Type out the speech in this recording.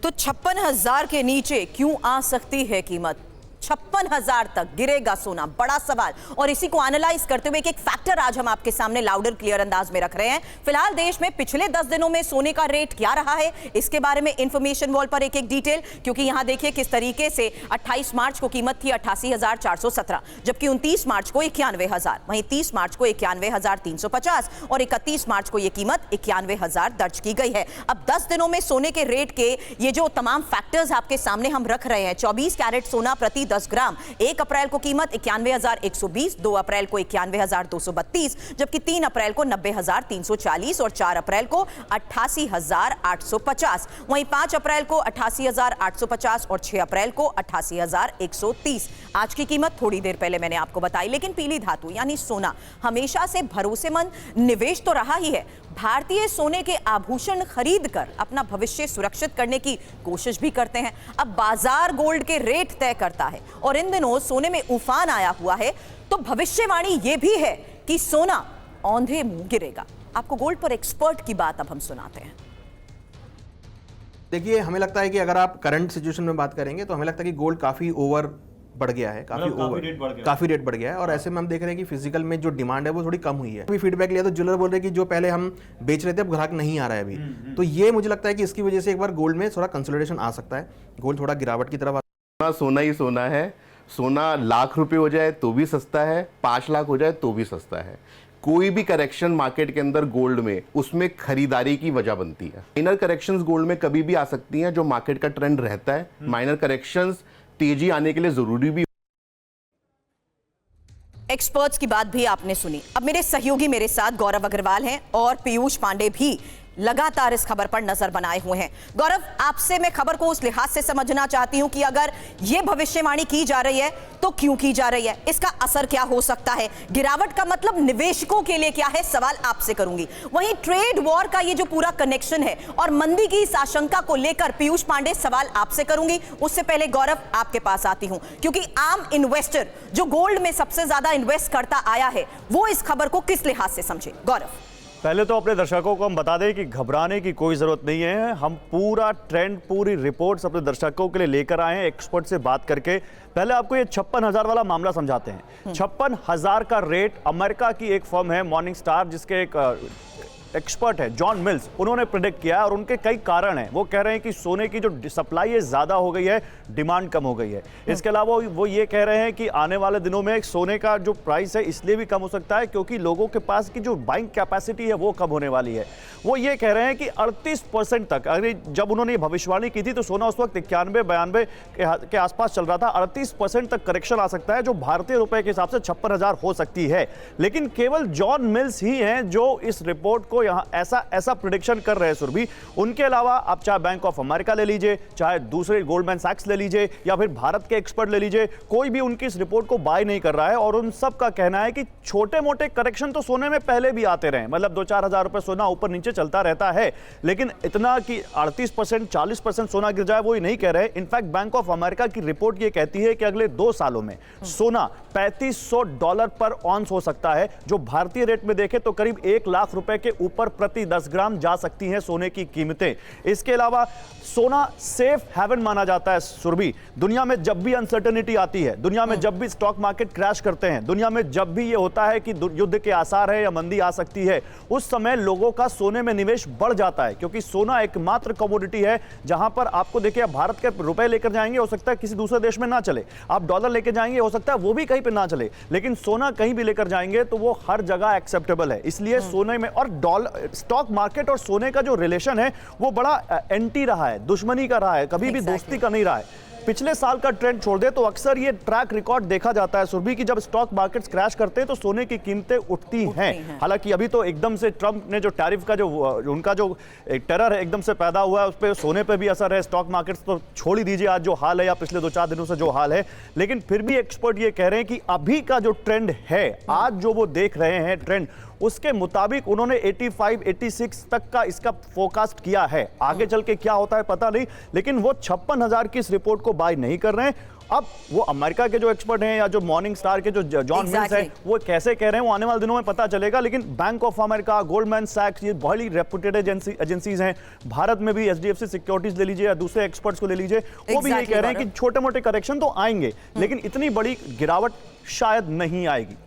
तो 56,000 के नीचे क्यों आ सकती है कीमत? 56,000 तक गिरेगा सोना, बड़ा सवाल। और इसी को एनालाइज करते हुए एक फैक्टर आज हम आपके सामने लाउडर क्लियर अंदाज में रख रहे हैं। फिलहाल देश में पिछले 10 दिनों में सोने का रेट क्या रहा है, इसके बारे में इंफॉर्मेशन वॉल पर एक डिटेल, क्योंकि यहां देखिए किस तरीके से 28 मार्च को कीमत थी 88,417, जबकि 29 मार्च को 91,000, वहीं 30 मार्च को 91,350 और 31 मार्च को यह कीमत 91,000 दर्ज की गई है। अब 10 दिनों में सोने के रेट के ये जो तमाम फैक्टर्स आपके सामने हम रख रहे हैं, 24 कैरेट सोना प्रति 10 ग्राम 1 अप्रैल को कीमत 91,120, 2 अप्रैल को 91,232, जबकि 3 अप्रैल को 90,340 और 4 अप्रैल को 88,850, वहीं 5 अप्रैल को 88,850 और 6 अप्रैल को 88,130। आज की कीमत थोड़ी देर पहले मैंने आपको बताई। लेकिन पीली धातु यानी सोना हमेशा से भरोसेमंद निवेश तो रहा ही है। भारतीय सोने के आभूषण खरीदकर अपना भविष्य सुरक्षित करने की कोशिश भी करते हैं। अब बाजार गोल्ड के रेट तय करता है और इन दिनों सोने में उफान आया हुआ है, तो भविष्यवाणी यह भी है कि सोना औंधे मुंह गिरेगा। आपको गोल्ड पर एक्सपर्ट की बात अब हम सुनाते हैं। देखिए, हमें लगता है कि अगर आप करंट सिचुएशन में बात करेंगे तो हमें लगता है कि गोल्ड काफी ओवर बढ़ गया है, काफी रेट बढ़ गया है। और ऐसे में हम देख रहे हैं कि फिजिकल में जो डिमांड है वो थोड़ी कम हुई है। अभी फीडबैक लिया तो ज्वेलर बोल रहे हैं कि जो पहले हम बेच रहे थे अब ग्राहक नहीं आ रहा है अभी। तो ये मुझे लगता है कि इसकी वजह से एक बार गोल्ड में थोड़ा कंसोलिडेशन आ सकता है, गोल्ड थोड़ा गिरावट की तरफ। सोना ही सोना है। सोना लाख रुपए हो जाए तो भी सस्ता है, 5 लाख हो जाए तो भी सस्ता है। कोई भी करेक्शन मार्केट के अंदर गोल्ड में, उसमें खरीदारी की वजह बनती है। माइनर करेक्शंस गोल्ड में कभी भी आ सकती हैं, जो मार्केट का ट्रेंड रहता है। माइनर करेक्शंस तेजी आने के लिए जरूरी भी। एक्सपर्ट्स की बात भी आपने सुनी। अब मेरे सहयोगी मेरे साथ गौरव अग्रवाल हैं और पीयूष पांडे भी लगातार इस खबर पर नजर बनाए हुए हैं। गौरव, आपसे मैं खबर को उस लिहाज से समझना चाहती हूं कि अगर यह भविष्यवाणी की जा रही है तो क्यों की जा रही है, इसका असर क्या हो सकता है, गिरावट का मतलब निवेशकों के लिए क्या है, सवाल आपसे करूंगी। वहीं ट्रेड वॉर का ये जो पूरा कनेक्शन है और मंदी की इस आशंका को लेकर पीयूष पांडे सवाल आपसे करूंगी। उससे पहले गौरव आपके पास आती हूं, क्योंकि आम इन्वेस्टर जो गोल्ड में सबसे ज्यादा इन्वेस्ट करता आया है वो इस खबर को किस लिहाज से समझे। गौरव, पहले तो अपने दर्शकों को हम बता दें कि घबराने की कोई जरूरत नहीं है। हम पूरा ट्रेंड, पूरी रिपोर्ट्स अपने दर्शकों के लिए लेकर आए हैं, एक्सपर्ट से बात करके। पहले आपको ये 56,000 वाला मामला समझाते हैं। 56,000 का रेट अमेरिका की एक फर्म है मॉर्निंग स्टार, जिसके एक एक्सपर्ट है जॉन मिल्स, उन्होंने प्रेडिक्ट किया है और उनके कई कारण हैं। वो कह रहे हैं कि सोने की जो सप्लाई है ज़्यादा हो गई है, डिमांड कम हो गई है। इसके अलावा वो ये कह रहे हैं कि आने वाले दिनों में सोने का जो प्राइस है इसलिए भी कम हो सकता है क्योंकि लोगों के पास की जो बाइंग कैपेसिटी है वो कम होने वाली है। वो ये कह रहे हैं कि 38% तक, अगर जब उन्होंने ये भविष्यवाणी की थी तो सोना उस वक्त 91-92 के आसपास चल रहा था। 38% तक करेक्शन आ सकता है, जो भारतीय रुपए के हिसाब से 56,000 हो सकती है। लेकिन केवल जॉन मिल्स ही हैं जो इस रिपोर्ट को यहां ऐसा प्रेडिक्शन कर रहे हैं सुरभि। उनके अलावा आप चाहे बैंक ऑफ अमेरिका ले लीजिए, चाहे दूसरे गोल्डमैन सैक्स ले लीजिए या फिर भारत के एक्सपर्ट ले लीजिए, कोई भी उनकी इस रिपोर्ट को बाय नहीं कर रहा है। और उन सब का कहना है कि छोटे मोटे करेक्शन तो सोने में पहले भी आते रहे, मतलब 2-4 हजार रुपए सोना ऊपर नीचे चलता रहता है, लेकिन इतना कि 38% 40% सोना गिर जाए वो ही नहीं कह रहे। इनफैक्ट बैंक ऑफ अमेरिका की रिपोर्ट ये कहती है कि अगले 2 सालों में सोना $3500 पर ऑन्स हो सकता है, जो भारतीय रेट में देखें तो करीब 1 लाख रुपए के ऊपर प्रति 10 ग्राम जा सकती हैं सोने की कीमतें। इसके अलावा सोना सेफ हेवन माना जाता है सुरभि। दुनिया में जब भी अनसर्टेनिटी आती है, दुनिया में जब भी स्टॉक मार्केट क्रैश करते हैं, दुनिया में जब भी ये होता है कि युद्ध के आसार है या मंदी आ सकती है, उस समय लोगों का सोने में निवेश बढ़ जाता है, क्योंकि सोना एकमात्र कमोडिटी है जहां पर आपको देखिए, भारत के रुपए लेकर जाएंगे हो सकता है किसी दूसरे देश में ना चले, आप डॉलर लेकर जाएंगे हो सकता है वो भी कहीं पे ना चले, लेकिन सोना कहीं भी लेकर जाएंगे तो वो हर जगह एक्सेप्टेबल है। इसलिए सोने में और डॉलर, स्टॉक मार्केट और सोने का जो रिलेशन है वो बड़ा एंटी रहा है, दुश्मनी का रहा है, कभी भी दोस्ती का नहीं रहा है। पिछले साल का ट्रेंड छोड़ दे तो अक्सर ये ट्रैक रिकॉर्ड देखा जाता है सुरभि की, जब स्टॉक मार्केट्स क्रैश करते हैं तो सोने की कीमतें उठती हैं। हालांकि अभी तो एकदम से ट्रंप ने जो टैरिफ का जो उनका जो टेरर है एकदम से पैदा हुआ है, उस पर सोने पे भी असर है। स्टॉक मार्केट्स तो छोड़ ही दीजिए आज जो हाल है या पिछले 2-4 दिनों से जो हाल है, लेकिन फिर भी एक्सपर्ट ये कह रहे हैं कि अभी का जो ट्रेंड है, आज जो वो देख रहे हैं ट्रेंड, उसके मुताबिक उन्होंने 85, 86 तक का इसका फोरकास्ट किया है। आगे चल के क्या होता है पता नहीं, लेकिन वो 56,000 की इस रिपोर्ट को बाय नहीं कर रहे हैं। अब वो अमेरिका के जो एक्सपर्ट हैं या जो मॉर्निंग स्टार के जो जॉन मिल्स हैं वो कैसे कह रहे हैं वो आने वाले दिनों में पता चलेगा। लेकिन बैंक ऑफ अमेरिका, गोल्डमैन सैक्स, ये बहुत ही रेपुटेड एजेंसीज हैं। भारत में भी एचडीएफसी सिक्योरिटीज ले लीजिए या दूसरे एक्सपर्ट्स को ले लीजिए, वो भी यही कह रहे हैं कि छोटे मोटे करेक्शन तो आएंगे लेकिन इतनी बड़ी गिरावट शायद नहीं आएगी।